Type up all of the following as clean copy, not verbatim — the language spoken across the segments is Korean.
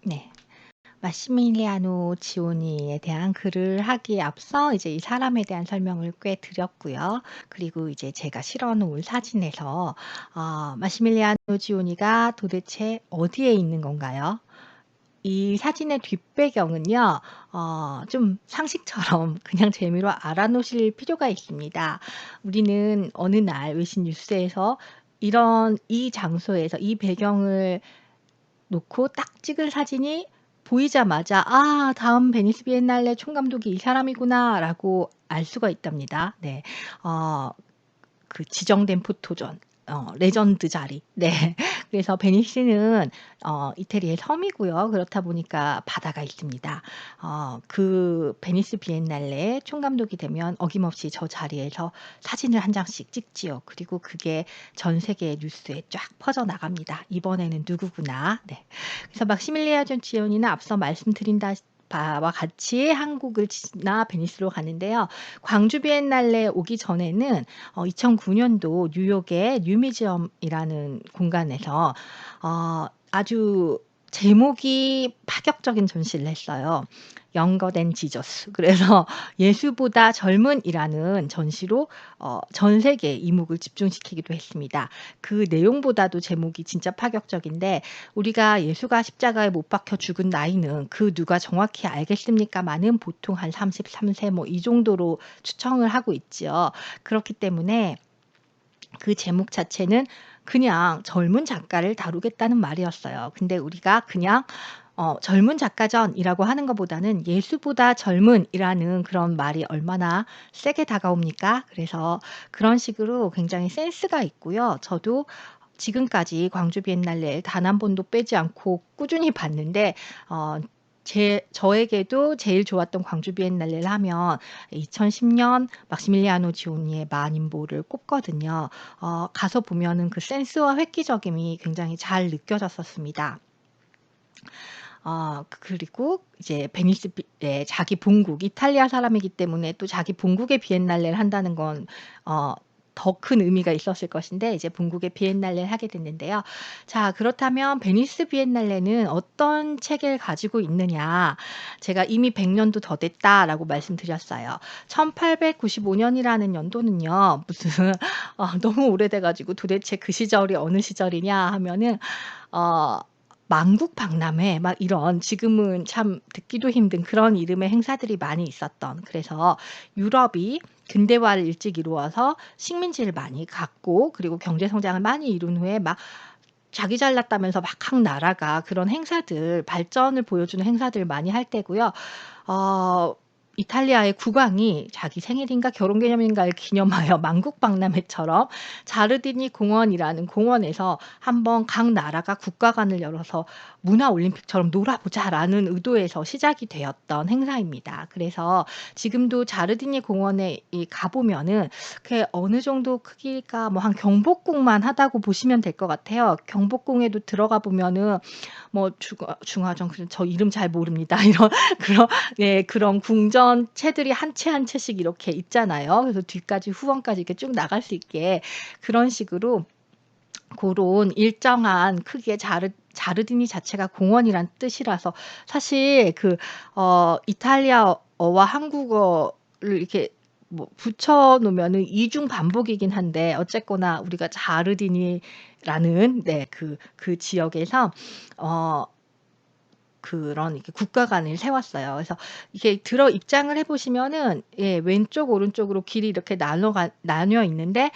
네. 마시밀리아노 지오니에 대한 글을 하기에 앞서 이제 이 사람에 대한 설명을 꽤 드렸고요. 그리고 이제 제가 실어 놓은 사진에서 마시밀리아노 지오니가 도대체 어디에 있는 건가요? 이 사진의 뒷배경은요. 좀 상식처럼 그냥 재미로 알아 놓으실 필요가 있습니다. 우리는 어느 날 외신 뉴스에서 이 장소에서 이 배경을 놓고 딱 찍은 사진이 보이자마자 '아 다음 베니스 비엔날레 총감독이 이 사람이구나.'라고 알 수가 있답니다. 네. 어 그 지정된 포토존 레전드 자리. 네. 그래서 베니스는 이태리의 섬이고요. 그렇다 보니까 바다가 있습니다. 그 베니스 비엔날레 총감독이 되면 어김없이 저 자리에서 사진을 한 장씩 찍지요. 그리고 그게 전 세계 뉴스에 쫙 퍼져나갑니다. '이번에는 누구구나.' 네. 그래서 막시밀리아노 지오니는 앞서 말씀드린 바와 같이 한국을 지나 베니스로 가는데요. 광주 비엔날레 오기 전에는 2009 년도 뉴욕의 뉴미지엄이라는 공간에서 아주 제목이 파격적인 전시를 했어요. Younger than Jesus. 그래서 예수보다 젊은이라는 전시로 전 세계 이목을 집중시키기도 했습니다. 그 내용보다도 제목이 진짜 파격적인데 우리가 예수가 십자가에 못 박혀 죽은 나이는 그 누가 정확히 알겠습니까마는 보통 한 33세 뭐 이 정도로 추정을 하고 있지요. 그렇기 때문에 그 제목 자체는 그냥 젊은 작가를 다루겠다는 말이었어요. 근데 우리가 그냥 젊은 작가전이라고 하는 것보다는 예수보다 젊은이라는 그런 말이 얼마나 세게 다가옵니까? 그래서 그런 식으로 굉장히 센스가 있고요. 저도 지금까지 광주 비엔날레 단 한 번도 빼지 않고 꾸준히 봤는데 어 저에게도 제일 좋았던 광주 비엔날레를 하면 2010년 막시밀리아노 지오니의 마님보를 꼽거든요. 가서 보면은 그 센스와 획기적임이 굉장히 잘 느껴졌었습니다. 그리고 이제 베니스 자기 본국 이탈리아 사람이기 때문에 또 자기 본국의 비엔날레를 한다는 건 더 큰 의미가 있었을 것인데 이제 본국의 비엔날레를 하게 됐는데요. 자 그렇다면 베니스 비엔날레는 어떤 체계를 가지고 있느냐. 제가 이미 100 년도 더 됐다라고 말씀드렸어요. 1895 년이라는 연도는요. 무슨 너무 오래돼 가지고 도대체 그 시절이 어느 시절이냐 하면은 어 만국박람회 막 이런 지금은 참 듣기도 힘든 그런 이름의 행사들이 많이 있었던 그래서 유럽이 근대화를 일찍 이루어서 식민지를 많이 갖고 그리고 경제 성장을 많이 이룬 후에 막 자기 잘났다면서 막 각 나라가 그런 행사들 발전을 보여주는 행사들을 많이 할 때고요. 어 이탈리아의 국왕이 자기 생일인가 결혼기념일인가를 기념하여 만국박람회처럼 자르디니 공원이라는 공원에서 한번 각 나라가 국가관을 열어서 '문화 올림픽처럼 놀아 보자.'라는 의도에서 시작이 되었던 행사입니다. 그래서 지금도 자르디니 공원에 가 보면은 그게 어느 정도 크기가 뭐 한 경복궁만 하다고 보시면 될 것 같아요. 경복궁에도 들어가 보면은 뭐 중화정 저 이름 잘 모릅니다. 이런 그런 그런 궁전체들이 한 채 한 채씩 이렇게 있잖아요. 그래서 뒤까지 후원까지 이렇게 쭉 나갈 수 있게 그런 식으로 고런 일정한 크기의 자르디니 자체가 공원이란 뜻이라서 사실 이탈리아어와 한국어를 이렇게 뭐 붙여 놓으면은 이중 반복이긴 한데 어쨌거나 우리가 자르디니라는 그 지역에서 어 그런 이렇게 국가관을 세웠어요. 그래서 이게 입장을 해 보시면은 왼쪽 오른쪽으로 길이 이렇게 나뉘어 있는데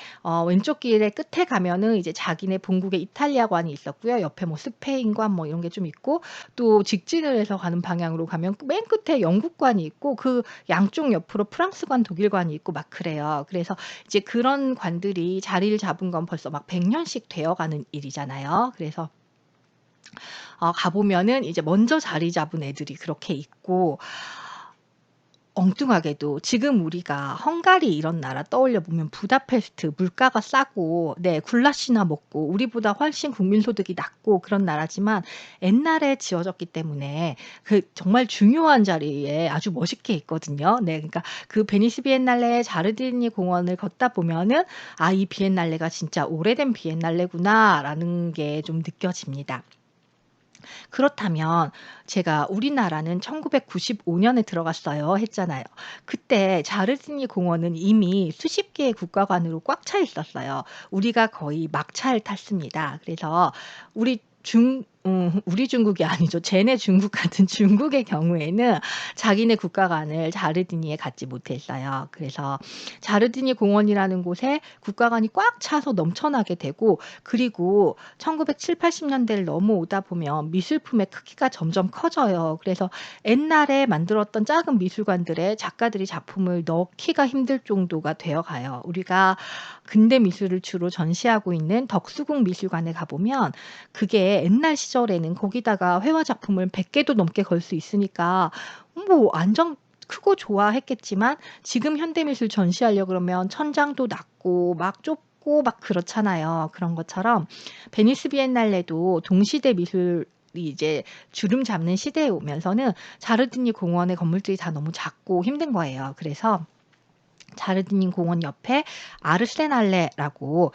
왼쪽 길의 끝에 가면은 이제 자기네 본국의 이탈리아관이 있었고요. 옆에 뭐 스페인관 뭐 이런 게 좀 있고 또 직진을 해서 가는 방향으로 가면 맨 끝에 영국관이 있고 그 양쪽 옆으로 프랑스관, 독일관이 있고 막 그래요. 그래서 이제 그런 관들이 자리를 잡은 건 벌써 막 100 년씩 되어 가는 일이잖아요. 그래서 가 보면은 이제 먼저 자리 잡은 애들이 그렇게 있고 엉뚱하게도 지금 우리가 헝가리 이런 나라 떠올려 보면 부다페스트 물가가 싸고 굴라시나 먹고 우리보다 훨씬 국민 소득이 낮고 그런 나라지만 옛날에 지어졌기 때문에 그 정말 중요한 자리에 아주 멋있게 있거든요. 네 그러니까 그 베니스 비엔날레 자르디니 공원을 걷다 보면은 '아 이 비엔날레가 진짜 오래된 비엔날레구나.'라는 게 좀 느껴집니다. 그렇다면 제가 "우리나라는 1995 년에 들어갔어요." 했잖아요. 그때 자르디니 공원은 이미 수십 개의 국가관으로 꽉 차 있었어요. 우리가 거의 막차를 탔습니다. 그래서 우리 중국이 아니죠. 쟤네 중국 같은 중국의 경우에는 자기네 국가관을 자르디니에 갖지 못했어요. 그래서 자르디니 공원이라는 곳에 국가관이 꽉 차서 넘쳐나게 되고, 그리고 1970-80 년대를 넘어오다 보면 미술품의 크기가 점점 커져요. 그래서 옛날에 만들었던 작은 미술관들에 작가들이 작품을 넣기가 힘들 정도가 되어 가요. 우리가 근대 미술을 주로 전시하고 있는 덕수궁 미술관에 가 보면 그게 옛날 시절에는 거기다가 회화 작품을 100 개도 넘게 걸 수 있으니까 뭐 완전 크고 좋아했겠지만, 지금 현대미술 전시하려 그러면 천장도 낮고 막 좁고 막 그렇잖아요. 그런 것처럼 베니스 비엔날레도 동시대 미술이 이제 주름 잡는 시대에 오면서는 자르디니 공원의 건물들이 다 너무 작고 힘든 거예요. 그래서 자르디니 공원 옆에 아르세날레라고,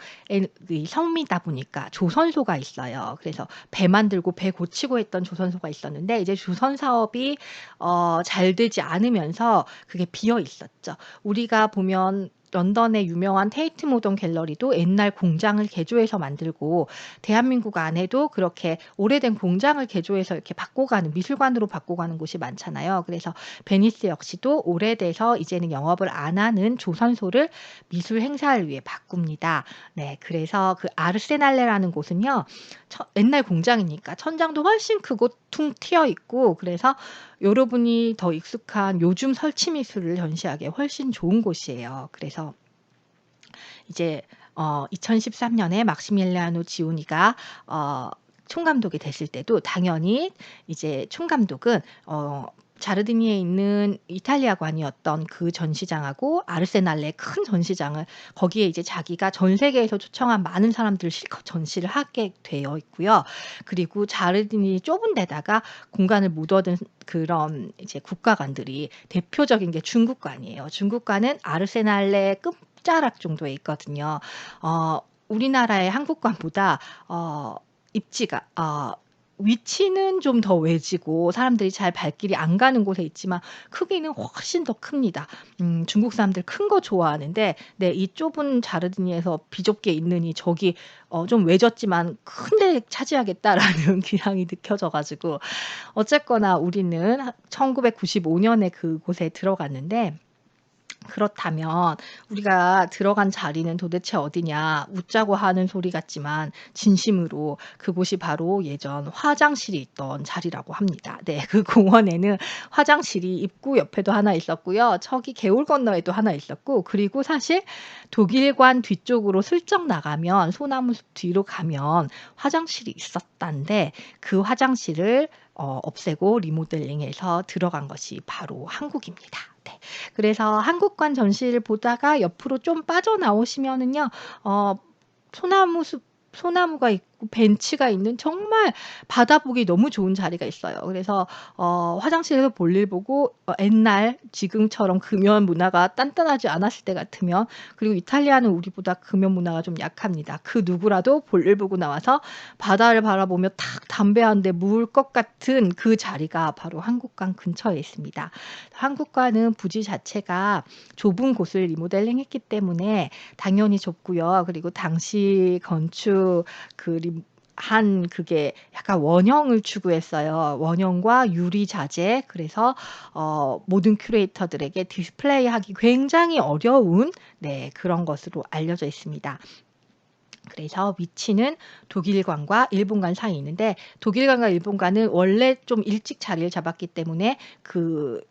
이 섬이다 보니까 조선소가 있어요. 그래서 배 만들고 배 고치고 했던 조선소가 있었는데, 이제 조선 사업이 잘 되지 않으면서 그게 비어 있었죠. 우리가 보면 런던의 유명한 테이트 모던 갤러리도 옛날 공장을 개조해서 만들고, 대한민국 안에도 그렇게 오래된 공장을 개조해서 이렇게 바꿔가는, 미술관으로 바꿔가는 곳이 많잖아요. 그래서 베니스 역시도 오래돼서 이제는 영업을 안 하는 조선소를 미술 행사를 위해 바꿉니다. 네, 그래서 그 아르세날레라는 곳은요, 옛날 공장이니까 천장도 훨씬 크고 퉁 튀어 있고, 그래서 여러분이 더 익숙한 요즘 설치 미술을 전시하기에 훨씬 좋은 곳이에요. 그래서 이제 2013 년에 막시밀리아노 지오니가 총감독이 됐을 때도 당연히 이제 총감독은 자르디니에 있는 이탈리아관이었던 그 전시장하고 아르세날레 큰 전시장을, 거기에 이제 자기가 전 세계에서 초청한 많은 사람들을 실컷 전시를 하게 되어 있고요. 그리고 자르디니 좁은 데다가 공간을 못 얻은 그런 이제 국가관들이, 대표적인 게 중국관이에요. 중국관은 아르세날레 끝자락 정도에 있거든요. 우리나라의 한국관보다 입지가 위치는 좀 더 외지고 사람들이 잘 발길이 안 가는 곳에 있지만 크기는 훨씬 더 큽니다. 중국 사람들 큰 거 좋아하는데, 네, 이 좁은 자르디니에서 비좁게 있느니 저기 좀 외졌지만 큰 데 차지하겠다라는 기량이 느껴져 가지고, 어쨌거나 우리는 1995 년에 그곳에 들어갔는데, 그렇다면 우리가 들어간 자리는 도대체 어디냐, 웃자고 하는 소리 같지만 진심으로 그곳이 바로 예전 화장실이 있던 자리라고 합니다. 네. 그 공원에는 화장실이 입구 옆에도 하나 있었고요. 저기 개울 건너에도 하나 있었고, 그리고 사실 독일관 뒤쪽으로 슬쩍 나가면, 소나무숲 뒤로 가면 화장실이 있었단데, 그 화장실을 없애고 리모델링해서 들어간 것이 바로 한국입니다. 네. 그래서 한국관 전시를 보다가 옆으로 좀 빠져나오시면은요, 어 소나무가 있고 벤치가 있는 정말 바다 보기 너무 좋은 자리가 있어요. 그래서 화장실에서 볼일 보고 옛날 지금처럼 금연 문화가 단단하지 않았을 때 같으면, 그리고 이탈리아는 우리보다 금연 문화가 좀 약합니다. 그 누구라도 볼일 보고 나와서 바다를 바라보며 탁 담배 한 대 무을 것 같은 그 자리가 바로 한국관 근처에 있습니다. 한국관은 부지 자체가 좁은 곳을 리모델링했기 때문에 당연히 좁고요. 그리고 당시 건축 한 그게 약간 원형을 추구했어요. 원형과 유리 자재. 그래서 모든 큐레이터들에게 디스플레이하기 굉장히 어려운, 네, 그런 것으로 알려져 있습니다. 그래서 위치는 독일관과 일본관 사이에 있는데, 독일관과 일본관은 원래 좀 일찍 자리를 잡았기 때문에 그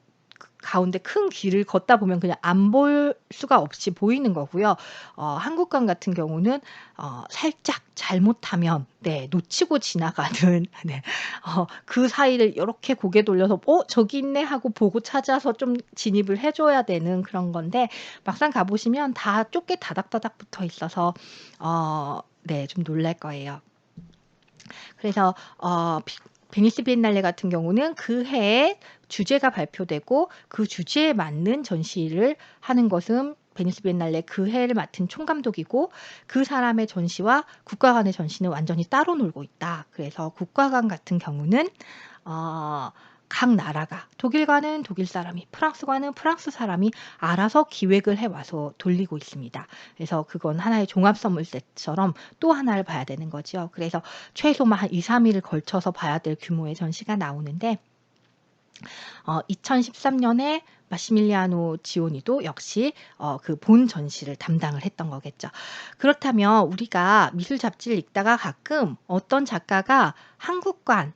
가운데 큰 길을 걷다 보면 그냥 안 볼 수가 없이 보이는 거고요. 한국관 같은 경우는 살짝 잘못하면, 네, 놓치고 지나가는 네, 그 사이를 요렇게 고개 돌려서 '어 저기 있네.' 하고 보고 찾아서 좀 진입을 해 줘야 되는 그런 건데, 막상 가 보시면 다 좁게 다닥다닥 붙어 있어서 네, 좀 놀랄 거예요. 그래서 베니스 비엔날레 같은 경우는 그 해에 주제가 발표되고 그 주제에 맞는 전시를 하는 것은 베니스 비엔날레 그 해를 맡은 총감독이고 그 사람의 전시와 국가 간의 전시는 완전히 따로 놀고 있다. 그래서 국가관 같은 경우는 어 각 나라가 독일과는 독일 사람이 프랑스과는 프랑스 사람이 알아서 기획을 해 와서 돌리고 있습니다. 그래서 그건 하나의 종합 선물 세트처럼 또 하나를 봐야 되는 거죠. 그래서 최소 한 2-3 일을 걸쳐서 봐야 될 규모의 전시가 나오는데 2013 년에 마시밀리아노 지오니도 역시 그 본 전시를 담당을 했던 거겠죠. 그렇다면 우리가 미술 잡지를 읽다가 가끔 어떤 작가가 한국관에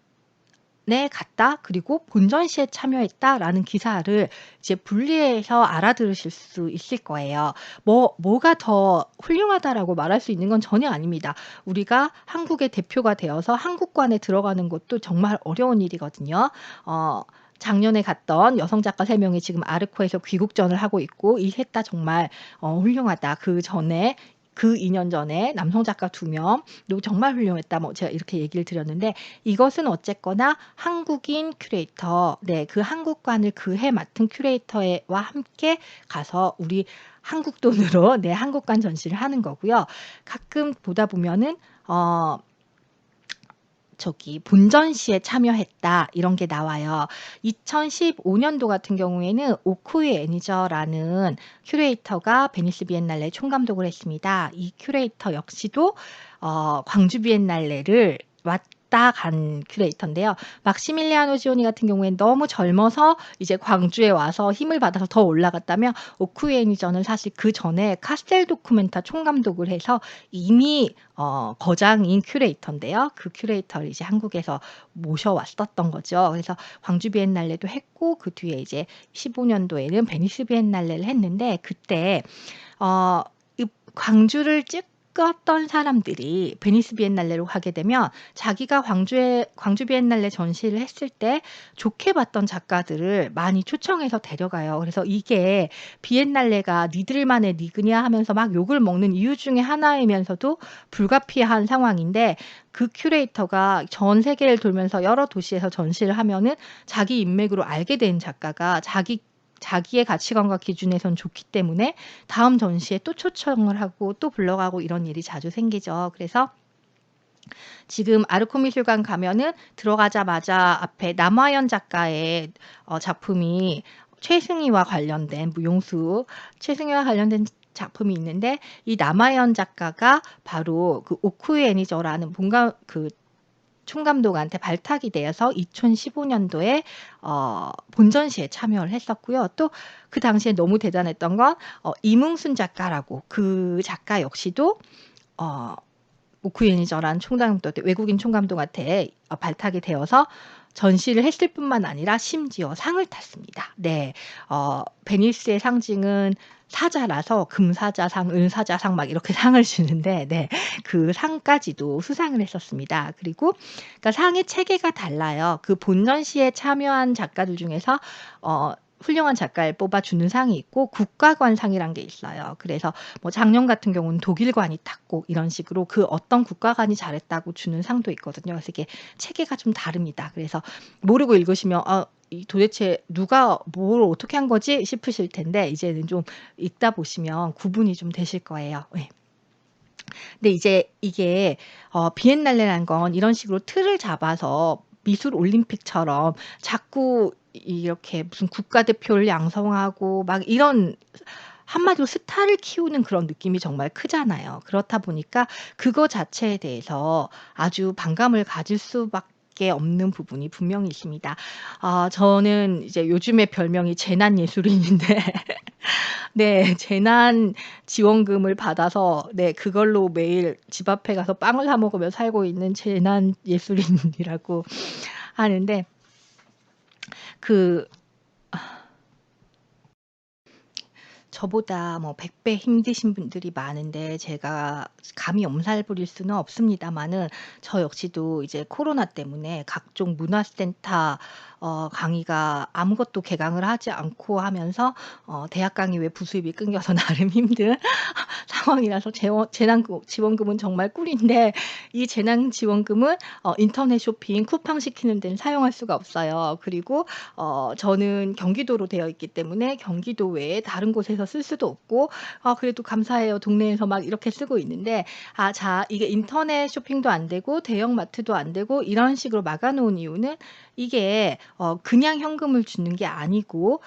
갔다 그리고 본전시에 참여했다라는 기사를 이제 분리해서 알아들으실 수 있을 거예요. 뭐가 더 훌륭하다라고 말할 수 있는 건 전혀 아닙니다. 우리가 한국의 대표가 되어서 한국관에 들어가는 것도 정말 어려운 일이거든요. 작년에 갔던 여성 작가 3 명이 지금 아르코에서 귀국전을 하고 있고 이 셋 다 정말 훌륭하다. 그전에 그 2년 전에 남성 작가 2 명도 정말 훌륭했다. 뭐 제가 이렇게 얘기를 드렸는데 이것은 어쨌거나 한국인 큐레이터 그 한국관을 그 해 맡은 큐레이터와 함께 가서 우리 한국 돈으로 한국관 전시를 하는 거고요. 가끔 보다 보면은 본전시에 참여했다 이런 게 나와요. 2015 년도 같은 경우에는 오쿠이 애니저라는 큐레이터가 베니스 비엔날레 총감독을 했습니다. 이 큐레이터 역시도 광주 비엔날레를 왔다 간 큐레이터인데요. 막시밀리아노 지오니 같은 경우에는 너무 젊어서 이제 광주에 와서 힘을 받아서 더 올라갔다면 오쿠이 애니저는 사실 그전에 카스텔 도쿠멘타 총감독을 해서 이미 거장인 큐레이터인데요. 그 큐레이터를 이제 한국에서 모셔왔었던 거죠. 그래서 광주 비엔날레도 했고 그 뒤에 이제 15 년도에는 베니스 비엔날레를 했는데 그때 이 광주를 찍었던 사람들이 베니스 비엔날레로 가게 되면 자기가 광주 비엔날레 전시를 했을 때 좋게 봤던 작가들을 많이 초청해서 데려가요. 그래서 이게 비엔날레가 니들만의 리그냐 하면서 막 욕을 먹는 이유 중에 하나이면서도 불가피한 상황인데 그 큐레이터가 전 세계를 돌면서 여러 도시에서 전시를 하면은 자기 인맥으로 알게 된 작가가 자기의 가치관과 기준에선 좋기 때문에 다음 전시에 또 초청을 하고 또 불러가고 이런 일이 자주 생기죠. 그래서 지금 아르코 미술관 가면은 들어가자마자 앞에 남화연 작가의 작품이 최승희와 관련된 최승희와 관련된 작품이 있는데 이 남화연 작가가 바로 그 오쿠이 애니저라는 총감독한테 발탁이 되어서 2015 년도에 본전시에 참여를 했었고요. 또 그 당시에 너무 대단했던 건 이뭉순 작가라고 그 작가 역시도 오쿠이 애니저라는 외국인 총감독한테 발탁이 되어서 전시를 했을 뿐만 아니라 심지어 상을 탔습니다. 베니스의 상징은 사자라서 금사자상, 은사자상 막 이렇게 상을 주는데 그 상까지도 수상을 했었습니다. 그리고 그러니까 상의 체계가 달라요. 그 본전시에 참여한 작가들 중에서 훌륭한 작가를 뽑아주는 상이 있고 국가관상이란 게 있어요. 그래서 뭐 작년 같은 경우는 독일관이 탔고 이런 식으로 그 어떤 국가관이 잘했다고 주는 상도 있거든요. 그래서 이게 체계가 좀 다릅니다. 그래서 모르고 읽으시면 도대체 누가 뭘 어떻게 한 거지 싶으실 텐데 이제는 좀 읽다 보시면 구분이 좀 되실 거예요. 네. 근데 이제 이게 비엔날레라는 건 이런 식으로 틀을 잡아서 미술 올림픽처럼 자꾸 이렇게 무슨 국가대표를 양성하고 막 이런 한마디로 스타를 키우는 그런 느낌이 정말 크잖아요. 그렇다 보니까 그거 자체에 대해서 아주 반감을 가질 수밖에 없는 부분이 분명히 있습니다. 저는 이제 요즘에 별명이 재난예술인인데 재난 지원금을 받아서 그걸로 매일 집 앞에 가서 빵을 사 먹으며 살고 있는 재난 예술인이라고 하는데 그 저보다 뭐 100배 힘드신 분들이 많은데 제가 감히 엄살 부릴 수는 없습니다마는 저 역시도 이제 코로나 때문에 각종 문화센터 강의가 아무것도 개강을 하지 않고 하면서 대학 강의 외 부수입이 끊겨서 나름 힘든 상황이라서 재난 지원금은 정말 꿀인데 이 재난 지원금은 인터넷 쇼핑 쿠팡 시키는 데는 사용할 수가 없어요. 그리고 저는 경기도로 되어 있기 때문에 경기도 외에 다른 곳에서 쓸 수도 없고 그래도 감사해요. 동네에서 막 이렇게 쓰고 있는데 자 이게 인터넷 쇼핑도 안 되고 대형 마트도 안 되고 이런 식으로 막아 놓은 이유는 이게 그냥 현금을 주는 게 아니고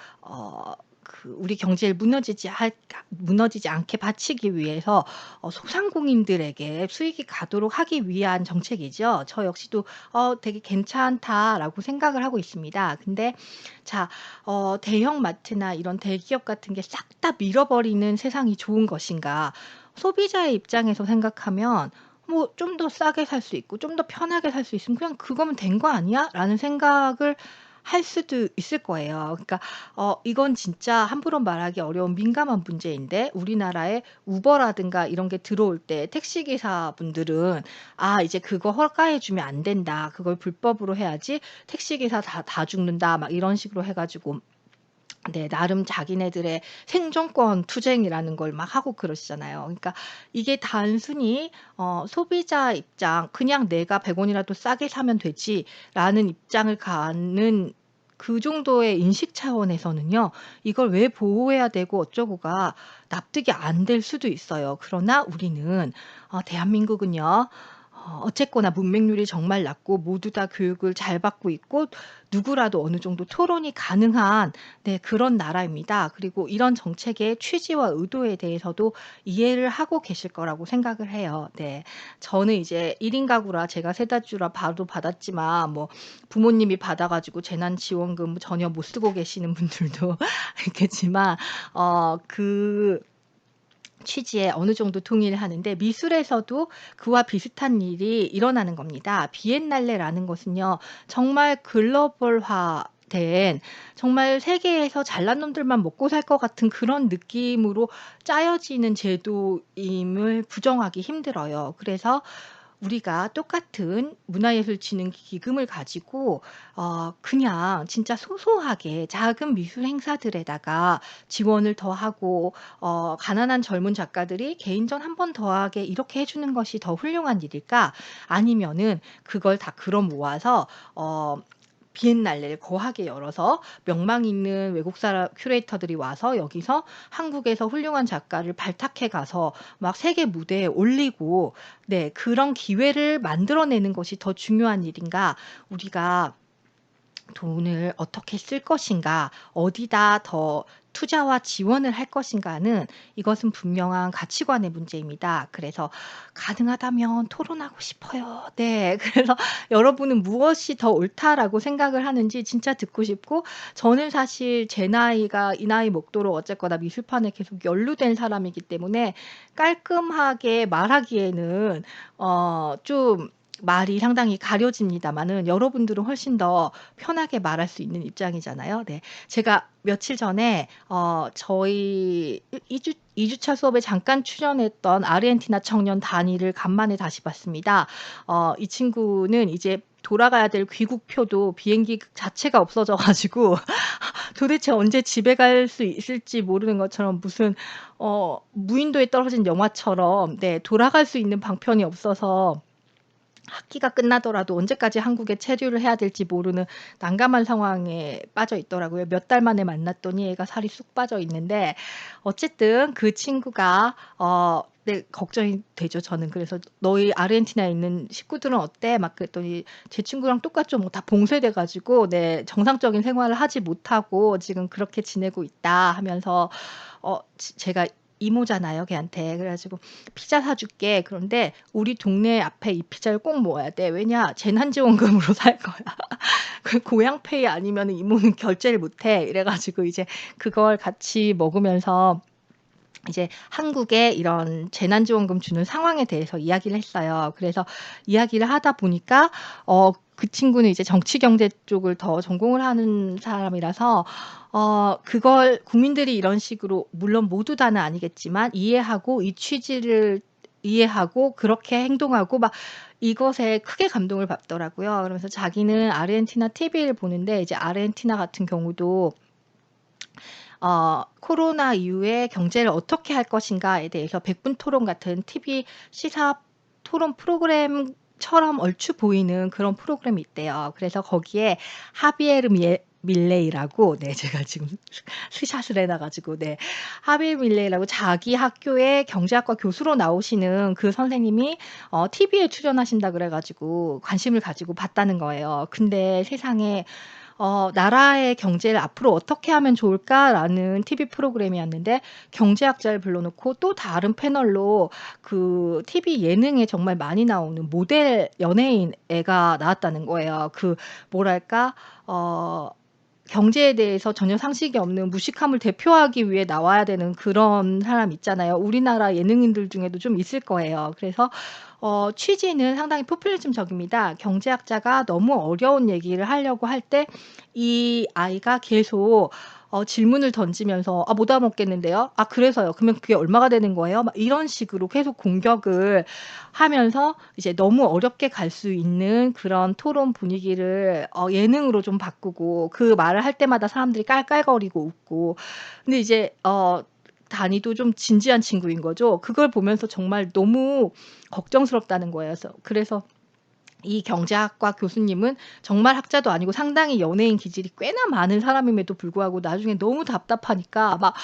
우리 경제를 무너지지 않게 바치기 위해서 소상공인들에게 수익이 가도록 하기 위한 정책이죠. 저 역시도 '되게 괜찮다.'라고 생각을 하고 있습니다. 근데 자 대형 마트나 이런 대기업 같은 게 싹 다 밀어버리는 세상이 좋은 것인가? 소비자의 입장에서 생각하면 뭐 '좀 더 싸게 살 수 있고 좀 더 편하게 살 수 있으면 그냥 그거면 된 거 아니야?'라는 생각을 할 수도 있을 거예요. 그러니까 이건 진짜 함부로 말하기 어려운 민감한 문제인데 우리나라에 우버라든가 이런 게 들어올 때 택시 기사분들은 '아 이제 그거 허가해 주면 안 된다. 그걸 불법으로 해야지 택시 기사 다 죽는다.' 막 이런 식으로 해 가지고 네 나름 자기네들의 생존권 투쟁이라는 걸 막 하고 그러시잖아요. 그러니까 이게 단순히 소비자 입장 '그냥 내가 100 원이라도 싸게 사면 되지.'라는 입장을 갖는 그 정도의 인식 차원에서는요. 이걸 왜 보호해야 되고 어쩌고가 납득이 안 될 수도 있어요. 그러나 우리는 대한민국은요. 어쨌거나 문맹률이 정말 낮고 모두 다 교육을 잘 받고 있고 누구라도 어느 정도 토론이 가능한 네 그런 나라입니다. 그리고 이런 정책의 취지와 의도에 대해서도 이해를 하고 계실 거라고 생각을 해요. 네. 저는 이제 1인 가구라 제가 세다 주라 바로 받았지만 뭐 부모님이 받아 가지고 재난지원금 전혀 못 쓰고 계시는 분들도 있겠지만 그 취지에 어느 정도 동의를 하는데 미술에서도 그와 비슷한 일이 일어나는 겁니다. 비엔날레라는 것은요. 정말 글로벌화된 정말 세계에서 잘난 놈들만 먹고 살 것 같은 그런 느낌으로 짜여지는 제도임을 부정하기 힘들어요. 그래서 우리가 똑같은 문화예술 진흥 기금을 가지고 그냥 진짜 소소하게 작은 미술 행사들에다가 지원을 더 하고 가난한 젊은 작가들이 개인전 한 번 더 하게 이렇게 해 주는 것이 더 훌륭한 일일까? 아니면은 그걸 다 끌어 모아서 비엔날레를 거하게 열어서 명망 있는 외국 사람 큐레이터들이 와서 여기서 한국에서 훌륭한 작가를 발탁해 가서 막 세계 무대에 올리고 네 그런 기회를 만들어내는 것이 더 중요한 일인가? 우리가 돈을 어떻게 쓸 것인가, 어디다 더 투자와 지원을 할 것인가는 이것은 분명한 가치관의 문제입니다. 그래서 가능하다면 토론하고 싶어요. 네. 그래서 여러분은 무엇이 더 옳다라고 생각을 하는지 진짜 듣고 싶고 저는 사실 제 나이가 이 나이 먹도록 어쨌거나 미술판에 계속 연루된 사람이기 때문에 깔끔하게 말하기에는 좀 말이 상당히 가려집니다마는 여러분들은 훨씬 더 편하게 말할 수 있는 입장이잖아요. 네. 제가 며칠 전에 저희 2 주차 수업에 잠깐 출연했던 아르헨티나 청년 다니를 간만에 다시 봤습니다. 이 친구는 이제 돌아가야 될 귀국표도 비행기 자체가 없어져 가지고 도대체 언제 집에 갈 수 있을지 모르는 것처럼 무슨 무인도에 떨어진 영화처럼 네 돌아갈 수 있는 방편이 없어서 학기가 끝나더라도 언제까지 한국에 체류를 해야 될지 모르는 난감한 상황에 빠져 있더라고요. 몇 달 만에 만났더니 애가 살이 쑥 빠져 있는데 어쨌든 그 친구가 네 걱정이 되죠 저는. 그래서 "너희 아르헨티나에 있는 식구들은 어때?" 막 그랬더니 제 친구랑 똑같죠. 뭐 다 봉쇄돼 가지고 네 정상적인 생활을 하지 못하고 지금 그렇게 지내고 있다 하면서 제가 이모잖아요 걔한테. 그래 가지고 "피자 사 줄게." 그런데 "우리 동네 앞에 이 피자를 꼭 모아야 돼. 왜냐 재난지원금으로 살 거야." 그 고향페이 아니면은 이모는 결제를 못 해. 이래 가지고 이제 그걸 같이 먹으면서 이제 한국의 이런 재난지원금 주는 상황에 대해서 이야기를 했어요. 그래서 이야기를 하다 보니까 그 친구는 이제 정치 경제 쪽을 더 전공을 하는 사람이라서 그걸 국민들이 이런 식으로 물론 모두 다는 아니겠지만 이해하고 이 취지를 이해하고 그렇게 행동하고 막 이것에 크게 감동을 받더라고요. 그러면서 자기는 아르헨티나 TV를 보는데 이제 아르헨티나 같은 경우도 코로나 이후에 경제를 어떻게 할 것인가에 대해서 백분 토론 같은 TV 시사 토론 프로그램처럼 얼추 보이는 그런 프로그램이 있대요. 그래서 거기에 하비에르 밀레이라고, 네 제가 지금 스샷을 해놔 가지고, 네 하빌 밀레이라고 자기 학교의 경제학과 교수로 나오시는 그 선생님이 TV에 출연하신다 그래 가지고 관심을 가지고 봤다는 거예요. 근데 세상에 '나라의 경제를 앞으로 어떻게 하면 좋을까?'라는 TV 프로그램이었는데, 경제학자를 불러 놓고 또 다른 패널로 그 TV 예능에 정말 많이 나오는 모델 연예인 애가 나왔다는 거예요. 그 뭐랄까 어 경제에 대해서 전혀 상식이 없는 무식함을 대표하기 위해 나와야 되는 그런 사람 있잖아요. 우리나라 예능인들 중에도 좀 있을 거예요. 그래서 취지는 상당히 포퓰리즘적입니다. 경제학자가 너무 어려운 얘기를 하려고 할 때 이 아이가 계속 질문을 던지면서 "아 못 알아먹겠는데요. 아 그래서요. 그러면 그게 얼마가 되는 거예요?" 막 이런 식으로 계속 공격을 하면서 이제 너무 어렵게 갈 수 있는 그런 토론 분위기를 예능으로 좀 바꾸고, 그 말을 할 때마다 사람들이 깔깔거리고 웃고. 근데 이제 단위도 좀 진지한 친구인 거죠. 그걸 보면서 정말 너무 걱정스럽다는 거예요. 그래서 이 경제학과 교수님은 정말 학자도 아니고 상당히 연예인 기질이 꽤나 많은 사람임에도 불구하고 나중에 너무 답답하니까 막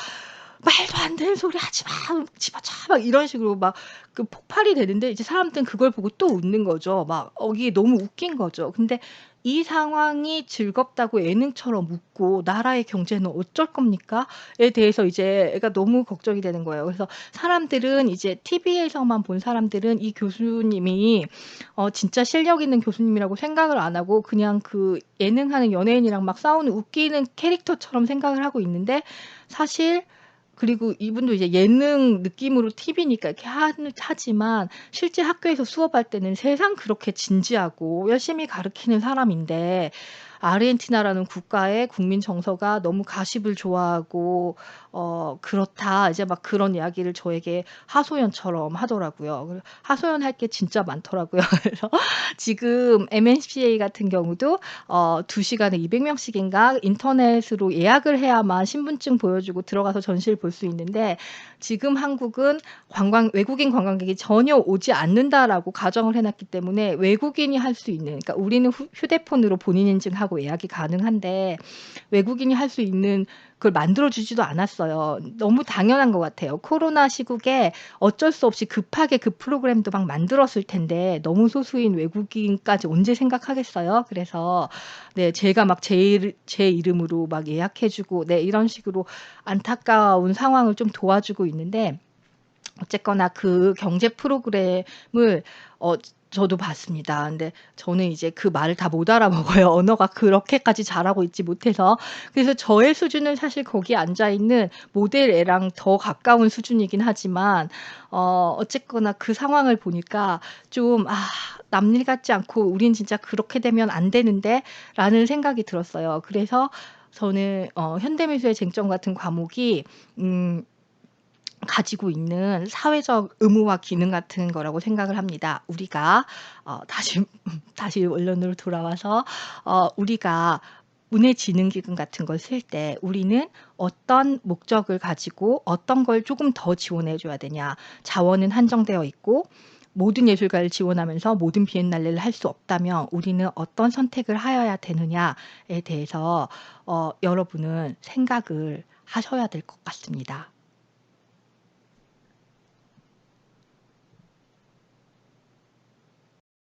"말도 안 되는 소리 하지 마. 집어쳐." 막 이런 식으로 막 그 폭발이 되는데, 이제 사람들은 그걸 보고 또 웃는 거죠. 막 이게 너무 웃긴 거죠. 근데 이 상황이 즐겁다고 예능처럼 웃고 '나라의 경제는 어쩔 겁니까?'에 대해서 이제 애가 너무 걱정이 되는 거예요. 그래서 사람들은 이제 TV에서만 본 사람들은 이 교수님이 진짜 실력 있는 교수님이라고 생각을 안 하고 그냥 그 예능하는 연예인이랑 막 싸우는 웃기는 캐릭터처럼 생각을 하고 있는데, 사실 그리고 이분도 이제 예능 느낌으로 TV니까 이렇게 하지만 실제 학교에서 수업할 때는 세상 그렇게 진지하고 열심히 가르치는 사람인데, 아르헨티나라는 국가의 국민 정서가 너무 가십을 좋아하고 그렇다, 이제 막 그런 이야기를 저에게 하소연처럼 하더라고요. 하소연할 게 진짜 많더라고요. 그래서 지금 MNCA 같은 경우도 2 시간에 200 명씩인가 인터넷으로 예약을 해야만 신분증 보여주고 들어가서 전시를 볼 수 있는데, 지금 한국은 외국인 관광객이 전혀 오지 않는다라고 가정을 해 놨기 때문에 외국인이 할 수 있는, 그러니까 우리는 휴대폰으로 본인 인증하고 예약이 가능한데 외국인이 할 수 있는 그걸 만들어 주지도 않았어요. 너무 당연한 것 같아요. 코로나 시국에 어쩔 수 없이 급하게 그 프로그램도 막 만들었을 텐데 너무 소수인 외국인까지 언제 생각하겠어요. 그래서 네 제가 막 제 이름으로 막 예약해 주고, 네 이런 식으로 안타까운 상황을 좀 도와주고 있는데, 어쨌거나 그 경제 프로그램을 어 저도 봤습니다. 근데 저는 이제 그 말을 다 못 알아먹어요. 언어가 그렇게까지 잘하고 있지 못해서. 그래서 저의 수준은 사실 거기에 앉아 있는 모델 애랑 더 가까운 수준이긴 하지만 어쨌거나 그 상황을 보니까 좀 '아 남일 같지 않고 우린 진짜 그렇게 되면 안 되는데.'라는 생각이 들었어요. 그래서 저는 현대미술의 쟁점 같은 과목이 음 가지고 있는 사회적 의무와 기능 같은 거라고 생각을 합니다. 우리가 다시 다시 원론으로 돌아와서 우리가 문해지능기금 같은 걸 쓸 때 우리는 어떤 목적을 가지고 어떤 걸 조금 더 지원해 줘야 되냐. 자원은 한정되어 있고 모든 예술가를 지원하면서 모든 비엔날레를 할 수 없다면 우리는 어떤 선택을 하여야 되느냐에 대해서 여러분은 생각을 하셔야 될 것 같습니다.